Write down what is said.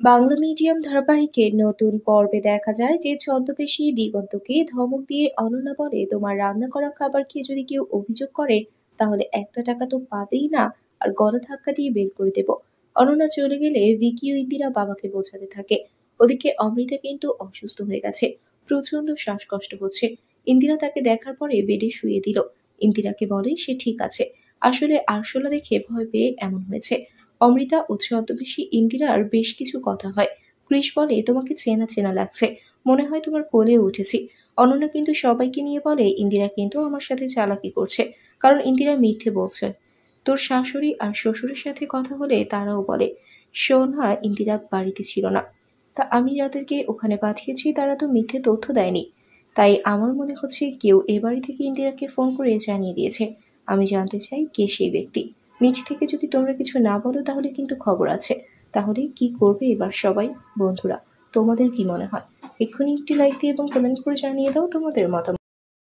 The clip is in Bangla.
বাংলা মিডিয়াম ধারাবাহিকের নতুন পর্বে দেখা যায় যে ছদ্মবেশী দিগন্তকে ধমক দিয়ে অনন্যা বলে, তোমার রান্না করা খাবার খেয়ে যদি কেউ অভিযোগ করে তাহলে একটা টাকা তো পাবেই না, আর গলা ধাক্কা দিয়ে বের করে দেব। অনন্যা চলে গেলে ভিকি ও ইন্দিরা বাবাকে বোঝাতে থাকে। ওদিকে অমৃতা কিন্তু অসুস্থ হয়ে গেছে, প্রচন্ড শ্বাসকষ্ট হচ্ছে। ইন্দিরা তাকে দেখার পরে বেডে শুয়ে দিল। ইন্দিরাকে বলে সে ঠিক আছে, আসলে আরশোলা দেখে ভয় পেয়ে এমন হয়েছে। অমৃতা ও ছদ্মবেশী ইন্দিরার বেশ কিছু কথা হয়। কৃষ বলে, তোমাকে চেনা চেনা লাগছে, মনে হয় তোমার কোলে উঠেছি। অনন্যা কিন্তু সবাইকে নিয়ে বলে, ইন্দিরা কিন্তু আমার সাথে চালাকি করছে, কারণ ইন্দিরা মিথ্যে বলছে। তোর শাশুড়ি আর শ্বশুরের সাথে কথা হলে তারাও বলে সোনা ইন্দিরা বাড়িতে ছিল না, তা আমি যাদেরকে ওখানে পাঠিয়েছি তারা তো মিথ্যে তথ্য দেয়নি। তাই আমার মনে হচ্ছে কেউ এ বাড়ি থেকে ইন্দিরাকে ফোন করে জানিয়ে দিয়েছে। আমি জানতে চাই কে সেই ব্যক্তি। নিজ থেকে যদি তোমরা কিছু না বলো তাহলে কিন্তু খবর আছে। তাহলে কি করবে এবার সবাই? বন্ধুরা, তোমাদের কি মনে হয়? এক্ষুনি একটি লাইক দিয়ে এবং কমেন্ট করে জানিয়ে দাও তোমাদের মতামত।